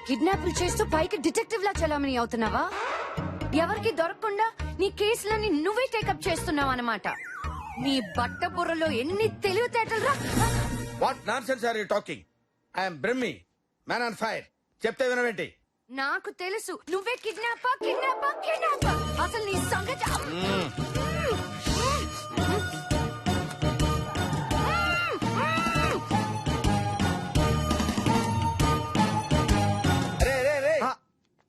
కిడ్నాపులు చేస్తూ పైకి డిటెక్టివ్ లా చలామణి అవుతున్నావా? ఎవరికి దొరకకుండా నీ కేసులని నువ్వే టేకప్ చేస్తున్నావు అన్నమాట. నీ బట్ట బుర్రలో ఎన్ని తెలివితేటలురా! What nonsense are you talking? I'm Brahmi, man on fire. చెప్తే వినవేంటి? నాకు తెలుసు నువ్వే కిడ్నాపర్. అసలు నీ సంగతి రే రే రే,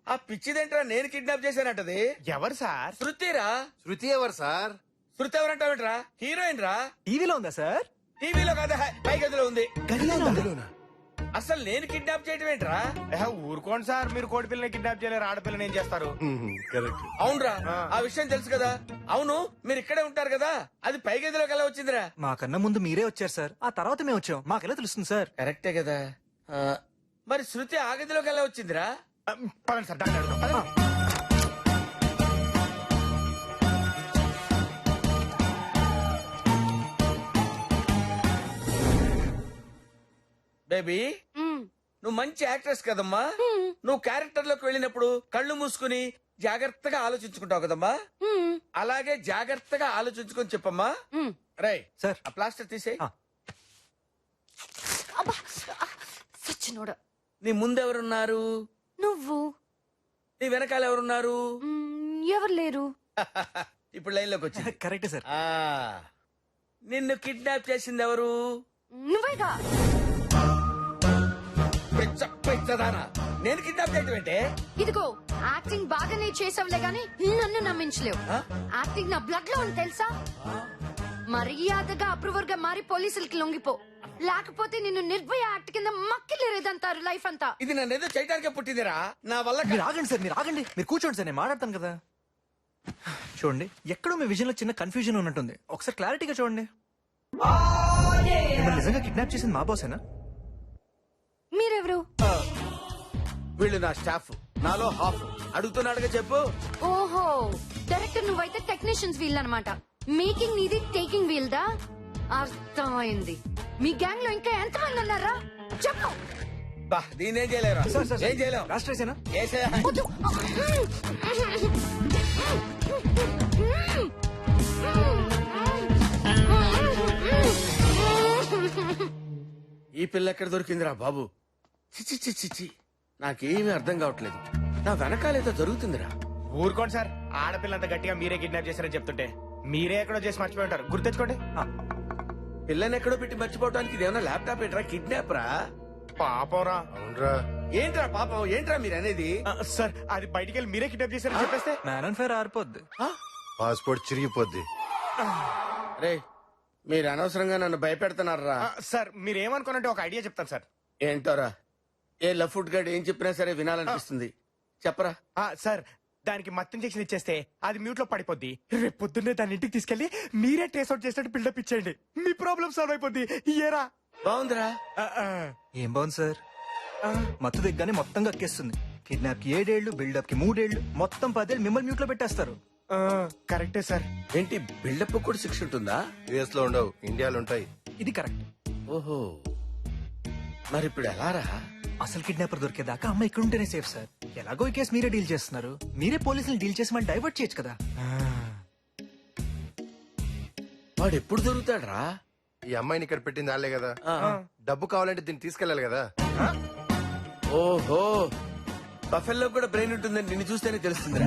ఆ పిచ్చిదేంట్రా నేను కిడ్నాప్ చేశానంటది? ఎవరు సార్? శృతిరా. శృతి ఎవరు సార్? శృతి ఎవరంటావేంట్రా? హీరోయిన్ రా. టీవీలో ఉందా సార్? టీవీలో కాదా, పై గదిలో ఉంది. గదిలోనా? అసలు నేను కిడ్నాప్ చేయటం ఏంట్రా? ఊరుకోండి సార్, మీరు కోడి పిల్లని కిడ్నాప్ చేయలేరు, ఆడపిల్లని ఏం చేస్తారు? కరెక్ట్. అవునరా, ఆ విషయం తెలుసు కదా. అవును, మీరు ఇక్కడే ఉంటారు కదా, అది పై గదిలోకి ఎలా వచ్చిందిరా? మాకన్నా ముందు మీరే వచ్చారు సార్, ఆ తర్వాత మేము వచ్చాం. మాకెలా తెలుస్తుంది సార్? కరెక్టే కదా. మరి శృతి ఆ గదిలోకి ఎలా వచ్చిందిరా? పదండి సార్, డాక్టర్ అడుగుదాం. పదండి. బేబీ, నువ్వు మంచి యాక్ట్రెస్ కదమ్మా. నువ్వు క్యారెక్టర్ లోకి వెళ్ళినప్పుడు కళ్ళు మూసుకుని జాగ్రత్తగా ఆలోచించుకుంటావు కదమ్మా. అలాగే జాగ్రత్తగా ఆలోచించుకొని చెప్పమ్మా. రై సార్. ఆ ప్లాస్టర్ తీసే. సచ్చినోడా. నీ ముందెవరున్నారు? నువ్వు. నీ వెనకాల ఎవరున్నారు? ఎవరు లేరు. ఇప్పుడు లైన్ లోకి వచ్చింది. కరెక్టే సార్. నిన్ను కిడ్నాప్ చేసింది ఎవరు? నువ్వేగా. పెచ్చదానా, నేను కిడ్నాప్ చేయటం ఏంటే? ఇదిగో యాక్టింగ్ బాగానే చేసావులే గాని నన్ను నమ్మించలేవు. యాక్టింగ్ నా బ్లడ్ లో ఉంది తెలుసా. మర్యాదగా అప్రూవర్ గా మారి పోలీసులకి లొంగిపో, లేకపోతే నిన్ను నిర్భయ యాక్ట్ కింద మక్కిలేదంటారు లైఫ్ అంతా. ఇది నన్ను ఏదో చేయడానికే పుట్టిందిరా, నా వల్ల మీరు ఆగండి సార్, మీరు ఆగండి. మీరు కూర్చోండి సార్, నేను మాట్లాడతాను కదా. చూడండి, ఎక్కడో మీ విజన్ లో చిన్న కన్ఫ్యూజన్ ఉన్నట్టుంది. ఒకసారి క్లారిటీగా చూడండి. మిమ్మల్ని నిజంగా కిడ్నాప్ చేసింది మా బాసేనా? మీరెవరు? వీళ్ళు నా స్టాఫ్, నాలో హాఫ్. అడుగుతున్నాడుగా చెప్పు. ఓహో, డైరెక్టర్ నువ్వైతే టెక్నీషియన్స్ వీల్ అనమాట. మేకింగ్ నీది, టేకింగ్ వీల్ దా. అర్థమైంది. మీ గ్యాంగ్ లో ఇంకా ఎంతమంది ఉన్నారా చెప్పు. బా, దీన్ని ఏం చేయలేరా? సార్, సార్, ఏం చేయలేం. రాష్ట్రేసేనా? వద్దు. ఈ పిల్ల ఎక్కడ దొరికిందిరా బాబు? చిచి చిచి చి, నాకేమీ అర్థం కావట్లేదు. నా వెనకాలేదో జరుగుతుందిరా. ఊరుకోండి సార్, ఆడపిల్లంత గట్టిగా మీరే కిడ్నాప్ చేశారని చెప్తుంటే మీరే ఎక్కడో చేసి మర్చిపోయి ఉంటారు. గుర్తెచ్చుకోండి. పిల్లని ఎక్కడో పెట్టి మర్చిపోవడానికి ఇదేమన్నా ల్యాప్టాప్ ఏంట్రా? కిడ్నాప్ రా. పాపరా. అవునరా. ఏంట్రా పాపం? ఏంట్రా మీరు అనేది? సార్, అది బయటికి వెళ్ళి మీరే కిడ్నాప్ చేశారని చెప్పేస్తే మ్యాన్ అండ్ ఫైర్ ఆరిపోద్ది. పాస్పోర్ట్ చిరిగిపోద్ది. రే, మీరు అనవసరంగా నన్ను భయపెడుతున్నారా? సార్, మీరేమనుకోనంటే ఒక ఐడియా చెప్తాను సార్. ఏంటోరా? ఏ లఫ్ట్ గడ్ ఏం చెప్పినా సరే వినాలనిపిస్తుంది. చెప్పరా. సార్, దానికి మత్తు ఇంజెక్షన్ ఇచ్చేస్తే అది మ్యూట్ లో పడిపోద్ది. రేపు పొద్దున్నే దాని ఇంటికి తీసుకెళ్లి మీరే ట్రేస్ అవుట్ చేసినట్టు బిల్డప్ ఇచ్చేయండి. మీ ప్రాబ్లం సాల్వ్ అయిపోద్ది. ఏరా? బాగుందిరా. ఏం బాగుంది సార్? మత్తు దిగ్గానే మొత్తం కక్కేస్తుంది. కిడ్నాప్ కి 7 ఏళ్లు, బిల్డప్ కి 3 ఏళ్లు, మొత్తం 10 ఏళ్లు మిమ్మల్ని మ్యూట్ లో పెట్టేస్తారు. కరెక్టే సార్. ఏంటి, బిల్డప్ కూడా శిక్ష ఉంటుందా? యుఎస్ లో ఉండవు, ఇండియాలో ఉంటాయి. ఇది కరెక్ట్. ఓహో, మరి ఇప్పుడు ఎలా రా? అసలు కిడ్నాపర్ దొరికేదాకా అమ్మ ఇక్కడ ఉంటేనే సేఫ్ సార్. ఎలాగో ఈ కేసు మీరే డీల్ చేస్తున్నారు, మీరే పోలీసులు డీల్ చేసి మళ్ళీ డైవర్ట్ చేయొచ్చు కదా. వాడు ఎప్పుడు దొరుకుతాడ్రా? ఈ అమ్మాయిని ఇక్కడ పెట్టింది వాళ్ళే కదా. డబ్బు కావాలంటే దీన్ని తీసుకెళ్లాలి కదా. ఓహో, బఫెల్లో కూడా బ్రెయిన్ ఉంటుందని నిన్ను చూస్తేనే తెలుస్తుంది.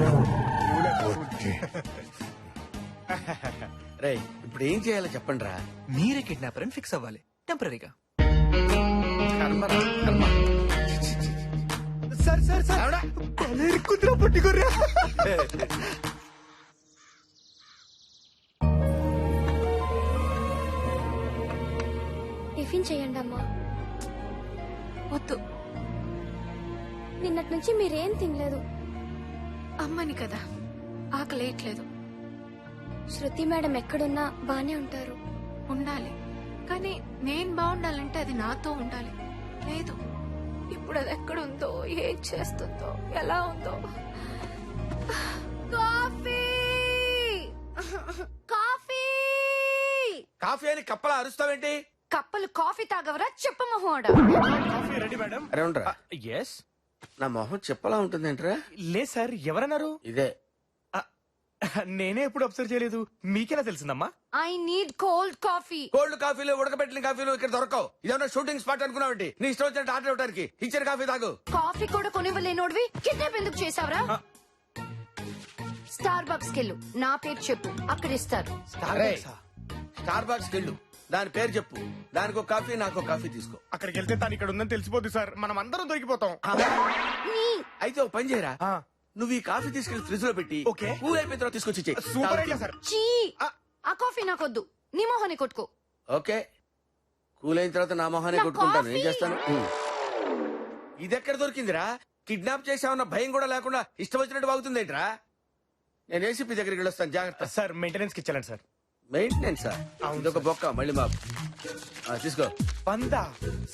రే, ఇప్పుడు ఏం చేయాలో చెప్పండి రా. మీరే కిడ్నాపర్ అని ఫిక్స్ అవ్వాలి టెంపరీగా. సార్ సార్ సార్, కుదిరా పట్టుకోర్రా. టిఫిన్ చేయండి అమ్మా. వద్దు, నిన్నటి నుంచి మీరేం తినలేదు. అమ్మని కదా, ఆకలేయట్లేదు. శృతి మేడం ఎక్కడున్నా బానే ఉంటారు. ఉండాలి, కానీ నేను బాగుండాలంటే అది నాతో ఉండాలి. లేదు, ఇప్పుడు అది ఎక్కడుందో, ఏం చేస్తుందో, ఎలా ఉందో. కాఫీ కాఫీ కాఫీ అని కప్పలా అరుస్తావేంటి? కప్పలు కాఫీ తాగవరా చెప్ప మొహోడా. Coffee ready madam. అరే ఉండరా. ఎస్. నా మొహం చెప్పలా ఉంటుందేంట్రా? లేదు సార్, ఎవరన్నారు? ఇదే. నేనే ఎప్పుడు అబ్జర్వ్ చేయలేదు, మీకెలా తెలిసిందమ్మా? I need cold coffee. Cold కాఫీలు, ఉడకబెట్టిన కాఫీలు ఇక్కడ దొరకవు. ఇదేమన్నా షూటింగ్ స్పాట్ అనుకున్నావంటి? నీ ఇష్టం వచ్చినట్టు ఆర్డర్ ఇవ్వడానికి. ఇచ్చిన కాఫీ తాగు. కాఫీ కూడా కొనివ్వలేనోడివి కిడ్నాప్ ఎందుకు చేసావురా? స్టార్ బక్స్ కెళ్ళు, నా పేరు చెప్పు, అక్కడ ఇస్తారు. స్టార్ బాక్స్ వెళ్ళు, దాని పేరు చెప్పు, దానికి ఒక కాఫీ, నాకు ఒక కాఫీ తీసుకో. అక్కడికి వెళ్తే తను ఇక్కడ ఉందని తెలిసిపోద్ది సార్, మనం అందరం దొరికిపోతాం. అయితే ఒక పని చేయరా, నువ్వు ఈ కాఫీ తీసుకెళ్లి ఫ్రిడ్జ్ లో పెట్టి ఓకే. కూల్ అయిపోయిన తర్వాత తీసుకొచ్చి ఇచ్చేయ్. Super idea sir. చీ, ఆ కాఫీ నాకొద్దు, నీ మొహాన్ని కొట్టుకో. ఓకే, కూల్ అయిన తర్వాత నా మొహాన్ని నా కొట్టుకుంటాను. ఏం కాఫీ. చేస్తాను? ఇది ఎక్కడ దొరికిందిరా? కిడ్నాప్ చేసామన్న భయం కూడా లేకుండా ఇష్టం వచ్చినట్టు బాగుతుందేంట్రా? నేను ఏసీపీ దగ్గరికి వెళ్ళొస్తాను, జాగ్రత్త. సార్ మెయింటెనెన్స్ కి ఇచ్చాను సార్. మెయింటెనెన్స్ ఇదొక బొక్క, మళ్ళీ మాకు తీసుకో. వందా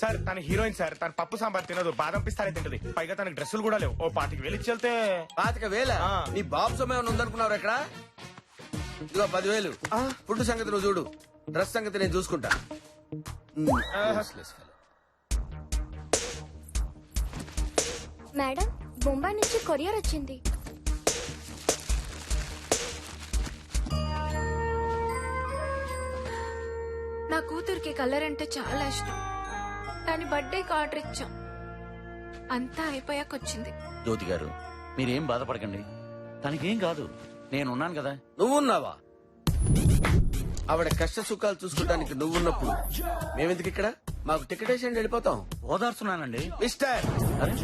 సార్, తన హీరోయిన్ సార్, తన పప్పు సాంబార్ తినదు, బాదం పిస్తానే తింటది, పైగా తనకి డ్రెస్సులు కూడా లేవు. ఓ 25,000 ఇచ్చి వెళ్తే 25,000? ఆ. నీ బాబు సమయం ఉందనుకున్నావు ఇక్కడ? ఇదిగో 10,000. ఫుడ్ సంగతి నువ్వు చూడు, డ్రెస్ సంగతి నేను చూసుకుంటా. మేడం, బొంబాయి నుంచి కొరియర్ వచ్చింది. నా కూతురికి కలర్ అంటే చాలా ఇష్టం. దాని బర్త్డేకి ఆర్డర్ ఇచ్చాం, అంతా అయిపోయాక వచ్చింది. జ్యోతి గారు, మీరేం బాధపడకండి, తనకేం కాదు, నేనున్నాను కదా. నువ్వున్నావా? ఆవిడ కష్ట సుఖాలు చూసుకోవడానికి నువ్వున్నప్పుడు మేమెందుకు ఇక్కడ? మాకు టికెట్ వేసి వెళ్ళిపోతాం. ఓదార్చున్నానండి. మిస్టర్, అరే,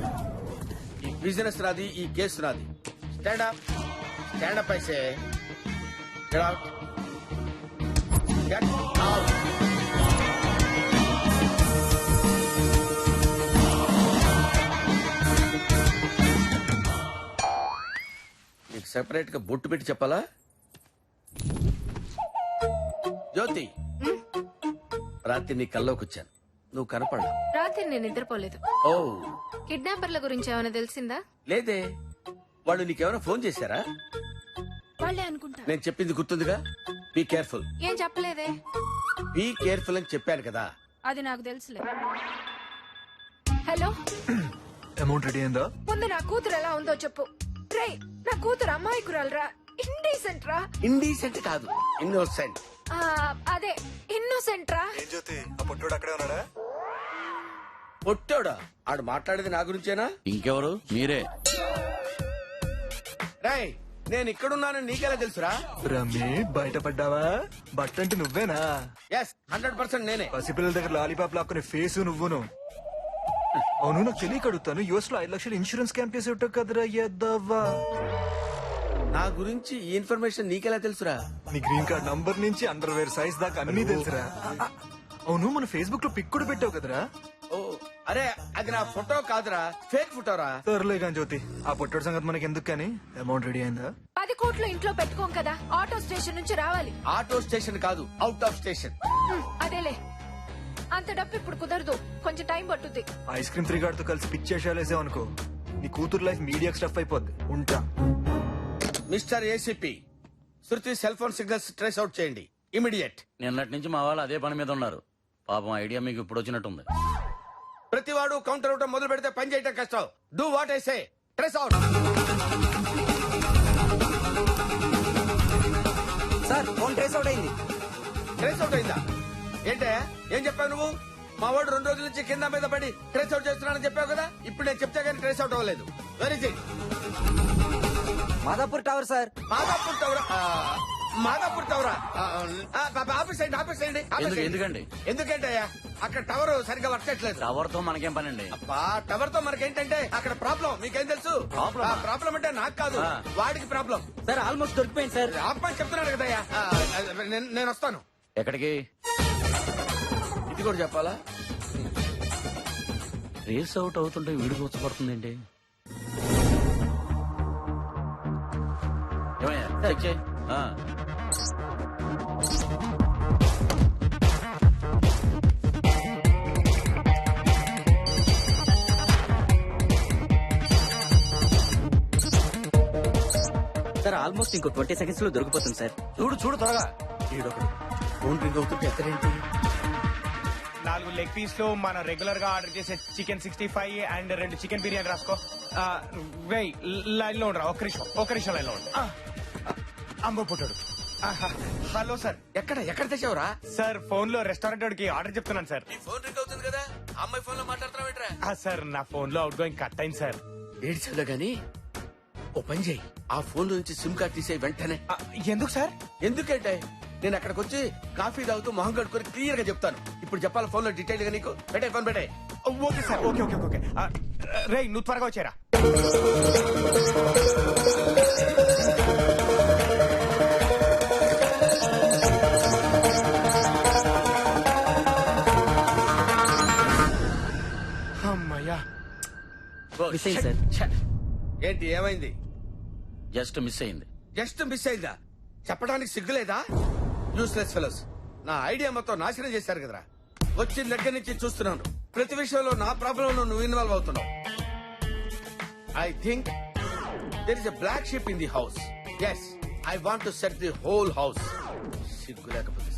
ఈ బిజినెస్ నాది, ఈ కేసు నాది. స్టాండ్ అప్, స్టాండ్ అప్ అయితే గెట్ అవుట్, గెట్ అవుట్. నీకు సెపరేట్ గా బొట్టు పెట్టి చెప్పాలా? జ్యోతి, రాత్రి నీ కల్లోకి వచ్చాను, నువ్వు కనపడలా. రాత్రి నేను నిద్రపోలేదు. ఓ కిడ్నాపర్ల గురించి ఏమైనా తెలిసిందా? లేదే, వాళ్ళు నీకేమైనా ఫోన్ చేశారా? వాళ్ళే అనుకుంటా. నేను చెప్పింది గుర్తుందిగా, బీ కేర్ఫుల్. ఏం చెప్పలేదే. బీ కేర్ఫుల్ అని చెప్పాను కదా. అది నాకు తెలుసులే. హలో, అమౌంట్ రెడీ అయిందా? ముందు నా కూతురు ఎలా ఉందో చెప్పు. రే, నా కూతురు అమ్మాయికురాలరా, ఇండీసెంట్ రా. ఇండీసెంట్ కాదు, ఇన్నోసెంట్. అదే ఇన్నోసెంట్ రా. ఏం జ్యోతి, ఆ పొట్టోడు అక్కడే ఉన్నాడా? పొట్టోడా? ఆడు మాట్లాడేది నా గురించేనా? ఇంకెవరు? మీరే. రాయ్, నేను ఇక్కడున్నానని నీకెలా తెలుసురా? రమ్మి, బయటపడ్డావా? బట్ట అంటే నువ్వేనా? ఎస్, 100% నేనే. పసిపిల్లల దగ్గర లాలీపాప్ లాక్కునే ఫేసు నువ్వును. అవును, నాకు తెలియక అడుగుతాను, యుఎస్ లో 5 లక్షలు ఇన్సూరెన్స్ క్యాంప్ చేసి ఉంటావు కదరా ఎద్దవ్వా. నా గురించి ఈ ఇన్ఫర్మేషన్ నీకెలా తెలుసురా? నీ గ్రీన్ కార్డ్ నంబర్ నుంచి అండర్వేర్ సైజ్ దాకా అన్ని తెలుసురా. అవును, మన ఫేస్బుక్ లో పిక్ కూడా పెట్టావు కదరా? ఓ, అరే అది నా ఫోటో కాదురా, ఫేక్ ఫోటోరా. సర్లే కానీ జ్యోతి, ఆ పొట్టోడు సంగతి మనకి ఎందుకు కానీ, అమౌంట్ రెడీ అయిందా? 10 కోట్లు ఇంట్లో పెట్టుకోం కదా, ఆటో స్టేషన్ నుంచి రావాలి. ఆటో స్టేషన్ కాదు, అవుట్ ఆఫ్ స్టేషన్. అదేలే, అంత డబ్బు ఇప్పుడు కుదరదు, కొంచెం టైం పట్టుద్ది. ఐస్ క్రీమ్ త్రిగాడ్ తో కలిసి పిక్ చేసేసావు అనుకో, నీ కూతురు లైఫ్ మీడియా స్టఫ్ అయిపోద్ది. ఉంటా. Mister ACP, Shruti cell phone signals trace out చేయండి, ఇమిడియట్. నిన్నటి నుంచి మా వాళ్ళు అదే పని మీద ఉన్నారు. పాపం ఐడియా మీకు ఇప్పుడు వచ్చినట్టుంది. ప్రతివాడు కౌంటర్ అవటం మొదలు పెడితే పని చేయటం కష్టం. Do what I say, trace out. Sir, phone trace out అయింది. ట్రేస్ అవుట్ అయిందా? ఏంటే, ఏం చెప్పావు నువ్వు? మా వాడు 2 రోజుల నుంచి కింద మీద పడి ట్రేస్ అవుట్ చేస్తున్నానని చెప్పావు కదా. ఇప్పుడు నేను చెప్తే కానీ ట్రేస్ అవుట్ అవ్వలేదు. Very it? Madhapur tower sir. Madhapur టవరా? మాదాపూర్ టవరా? ఆఫీస్ అయ్యండి, ఆఫీస్ అయ్యండి. ఎందుకండి? ఎందుకంటే అక్కడ టవర్ సరిగ్గా వర్క్ చేయట్లేదు. టవర్ తో మనకేం పని అండి? టవర్ తో మనకేంటంటే అక్కడ ప్రాబ్లం. మీకేం తెలుసు? ప్రాబ్లం అంటే నాకు కాదు, వాడికి ప్రాబ్లం. సార్, ఆల్మోస్ట్ దొరికిపోయింది సార్. ఆపమని చెప్తున్నాడు కదయ్యా. నేను వస్తాను. ఎక్కడికి? ఇది కూడా చెప్పాలా? రేస్ అవుట్ అవుతుంటే వీడికి వచ్చపడుతుందేంటి? ఏమయ్యా, చెక్ చేయి. సార్, ఆల్మోస్ట్ ఇంకో 20 seconds లో దొరికిపోతుంది సార్. చూడు త్వరగా. ఈడొకడు ఫోన్ రింగ్ అవుతుంటే ఎక్కడేంటి? 4 లెగ్ పీస్ లో మనం రెగ్యులర్ గా ఆర్డర్ చేసే చికెన్ 65 అండ్ 2 చికెన్ బిర్యానీ రాసుకో. వెయ్ లైన్ లో ఉండరా, ఒక్క నిమిషం లైన్ లో ఉండు. అమ్మ పుట్టాడు. Hello sir. ఎక్కడ తెచ్చావురా? సార్ ఫోన్ లో రెస్టారెంట్ వాడికి ఆర్డర్ చెప్తున్నాను సార్. నీ ఫోన్ రింగ్ అవుతుంది కదా, అమ్మాయి ఫోన్ లో మాట్లాడుతున్నావేంట్రా? సార్ నా ఫోన్ లో అవుట్ గోయింగ్ కట్ అయింది సార్. ఏడ్చాలో గాని ఓ పని చేయి, ఆ ఫోన్ లో నుంచి సిమ్ కార్డ్ తీసే వెంటనే. ఎందుకు సార్? ఎందుకంటే నేను అక్కడికి వచ్చి కాఫీ తాగుతూ మొహం కడుక్కొని క్లియర్ గా చెప్తాను. ఇప్పుడు చెప్పాలి ఫోన్ లో డీటెయిల్ గా నీకు. పెట్టే ఫోన్ పెట్టే. Okay sir, okay okay okay. రేయ్ నువ్వు త్వరగా వచ్చారా. అమ్మయ్యా. మిస్ అయింది సార్. ఛ! ఏంటి ఏమైంది? జస్ట్ మిస్ అయింది. జస్ట్ మిస్ అయిందా? చెప్పడానికి సిగ్గులేదా? యూస్లెస్ ఫెలోస్, నా ఐడియా మొత్తం నాశనం చేశారు కదరా. వచ్చిన దగ్గర నుంచి చూస్తున్నాను, ప్రతి విషయంలో నా ప్రాబ్లం నువ్వు ఇన్వాల్వ్ అవుతున్నావు. I think there is a black sheep in the house. Yes, I want to set the whole house. సిగ్గు లేకపోతే